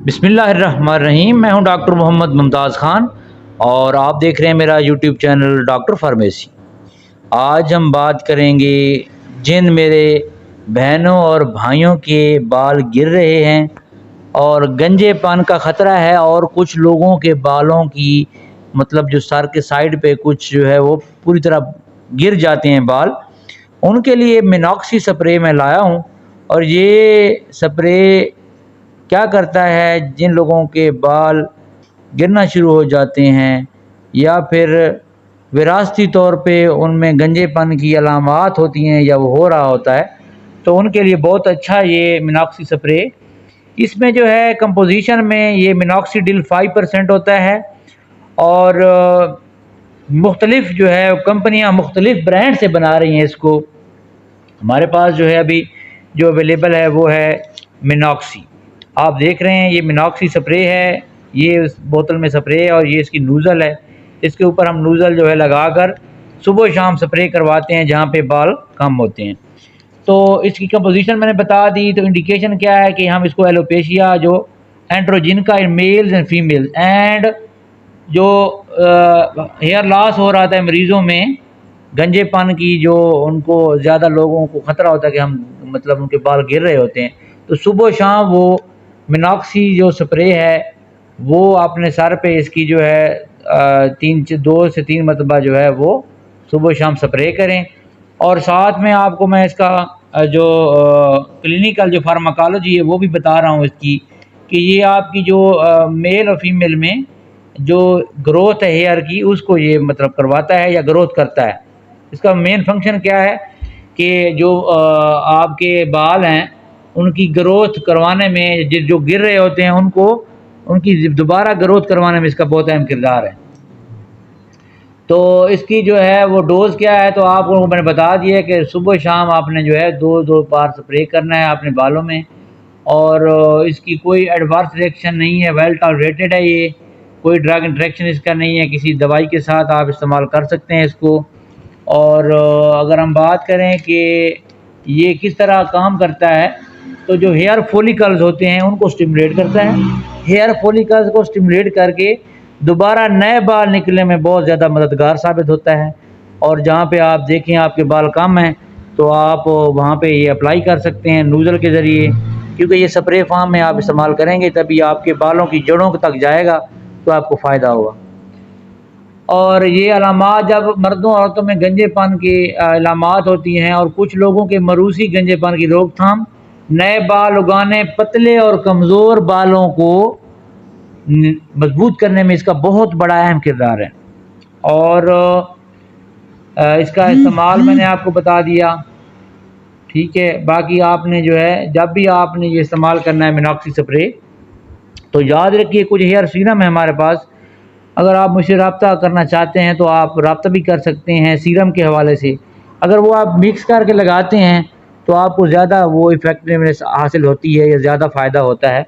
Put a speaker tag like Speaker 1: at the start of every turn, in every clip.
Speaker 1: बिस्मिल्लाहिर्रहमानिर्रहीम। मैं हूं डॉक्टर मोहम्मद मुमताज़ ख़ान और आप देख रहे हैं मेरा यूट्यूब चैनल डॉक्टर फार्मेसी। आज हम बात करेंगे जिन मेरे बहनों और भाइयों के बाल गिर रहे हैं और गंजेपन का ख़तरा है और कुछ लोगों के बालों की मतलब जो सर के साइड पे कुछ जो है वो पूरी तरह गिर जाते हैं बाल, उनके लिए मिनॉक्सी स्प्रे मैं लाया हूँ। और ये स्प्रे क्या करता है, जिन लोगों के बाल गिरना शुरू हो जाते हैं या फिर विरासती तौर पे उनमें गंजेपन की अलामात होती हैं या वो हो रहा होता है, तो उनके लिए बहुत अच्छा ये मिनॉक्सी स्प्रे। इसमें जो है कंपोजिशन में ये मिनॉक्सीडिल 5% होता है और मुख्तलिफ जो है कंपनियां मुख्तलिफ ब्रांड से बना रही हैं इसको। हमारे पास जो है अभी जो अवेलेबल है वो है मिनॉक्सी। आप देख रहे हैं ये मिनॉक्सी स्प्रे है, ये उस बोतल में स्प्रे है और ये इसकी नूज़ल है। इसके ऊपर हम नूज़ल जो है लगाकर सुबह शाम स्प्रे करवाते हैं जहाँ पे बाल कम होते हैं। तो इसकी कंपोजिशन मैंने बता दी। तो इंडिकेशन क्या है कि हम इसको एलोपेशिया जो एंड्रोजिन का in males and females and जो हेयर लॉस हो रहा था मरीज़ों में गंजेपन की, जो उनको ज़्यादा लोगों को ख़तरा होता है कि हम मतलब उनके बाल गिर रहे होते हैं, तो सुबह शाम वो मिनॉक्सी जो स्प्रे है वो अपने सर पे इसकी जो है 2 से 3 मरतबा जो है वो सुबह शाम स्प्रे करें। और साथ में आपको मैं इसका जो क्लिनिकल जो फार्माकोलॉजी है वो भी बता रहा हूँ इसकी, कि ये आपकी जो मेल और फीमेल में जो ग्रोथ है हेयर की उसको ये मतलब करवाता है या ग्रोथ करता है। इसका मेन फंक्शन क्या है कि जो आपके बाल हैं उनकी ग्रोथ करवाने में, जो गिर रहे होते हैं उनको उनकी दोबारा ग्रोथ करवाने में इसका बहुत अहम किरदार है। तो इसकी जो है वो डोज़ क्या है, तो आपको मैंने बता दिया कि सुबह शाम आपने जो है 2 बार स्प्रे करना है अपने बालों में। और इसकी कोई एडवर्स रिएक्शन नहीं है, वेल टॉलरेटेड है, ये कोई ड्रग इंटरेक्शन इसका नहीं है, किसी दवाई के साथ आप इस्तेमाल कर सकते हैं इसको। और अगर हम बात करें कि ये किस तरह काम करता है, तो जो हेयर फॉलिकल्स होते हैं उनको स्टिमुलेट करता है। हेयर फॉलिकल्स को स्टिमुलेट करके दोबारा नए बाल निकलने में बहुत ज़्यादा मददगार साबित होता है। और जहाँ पे आप देखें आपके बाल कम हैं तो आप वहाँ पे ये अप्लाई कर सकते हैं नूज़ल के ज़रिए, क्योंकि ये स्प्रे फॉर्म में आप इस्तेमाल करेंगे तभी आपके बालों की जड़ों तक जाएगा तो आपको फ़ायदा होगा। और ये अलामात जब मर्दों औरतों में गंजेपन की अलामात होती हैं और कुछ लोगों के मरूसी गंजेपन की रोकथाम, नए बाल उगाने, पतले और कमज़ोर बालों को मजबूत करने में इसका बहुत बड़ा अहम किरदार है। और इसका इस्तेमाल मैंने आपको बता दिया, ठीक है। बाकी आपने जो है जब भी आपने ये इस्तेमाल करना है मिनॉक्सी स्प्रे, तो याद रखिए कुछ हेयर सीरम है हमारे पास। अगर आप मुझसे रब्ता करना चाहते हैं तो आप रब्ता भी कर सकते हैं सीरम के हवाले से। अगर वो आप मिक्स करके लगाते हैं तो आपको ज़्यादा वो इफ़ेक्टिवनेस हासिल होती है या ज़्यादा फ़ायदा होता है।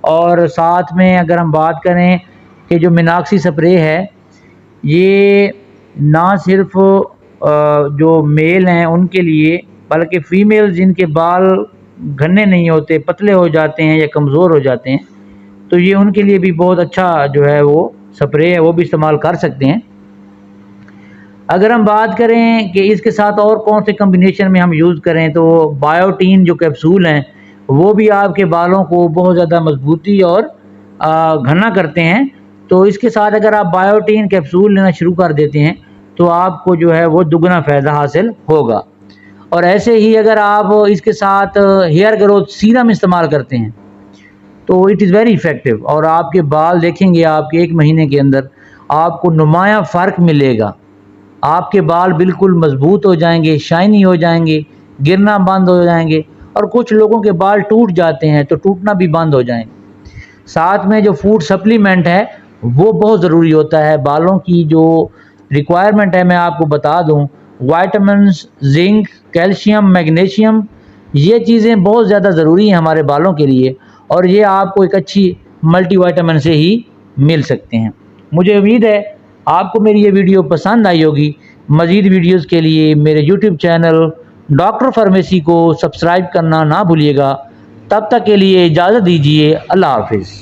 Speaker 1: और साथ में अगर हम बात करें कि जो मिनॉक्सी स्प्रे है, ये ना सिर्फ जो मेल हैं उनके लिए बल्कि फ़ीमेल जिनके बाल घने नहीं होते, पतले हो जाते हैं या कमज़ोर हो जाते हैं, तो ये उनके लिए भी बहुत अच्छा जो है वो स्प्रे है, वो भी इस्तेमाल कर सकते हैं। अगर हम बात करें कि इसके साथ और कौन से कम्बिनेशन में हम यूज़ करें, तो बायोटीन जो कैप्सूल हैं वो भी आपके बालों को बहुत ज़्यादा मजबूती और घना करते हैं। तो इसके साथ अगर आप बायोटीन कैप्सूल लेना शुरू कर देते हैं तो आपको जो है वो दुगना फ़ायदा हासिल होगा। और ऐसे ही अगर आप इसके साथ हेयर ग्रोथ सीरम इस्तेमाल करते हैं तो इट इज़ वेरी इफ़ेक्टिव, और आपके बाल देखेंगे आपके 1 महीने के अंदर आपको नुमाया फ़र्क मिलेगा। आपके बाल बिल्कुल मजबूत हो जाएंगे, शाइनी हो जाएंगे, गिरना बंद हो जाएंगे। और कुछ लोगों के बाल टूट जाते हैं तो टूटना भी बंद हो जाएंगे। साथ में जो फूड सप्लीमेंट है वो बहुत ज़रूरी होता है। बालों की जो रिक्वायरमेंट है मैं आपको बता दूं, वाइटामिन्स, जिंक, कैल्शियम, मैग्नीशियम, ये चीज़ें बहुत ज़्यादा ज़रूरी हैं हमारे बालों के लिए, और ये आपको एक अच्छी मल्टीविटामिन से ही मिल सकते हैं। मुझे उम्मीद है आपको मेरी ये वीडियो पसंद आई होगी। मज़ीद वीडियोज़ के लिए मेरे यूट्यूब चैनल डॉक्टर फार्मेसी को सब्सक्राइब करना ना भूलिएगा। तब तक के लिए इजाज़त दीजिए। अल्लाह हाफिज़।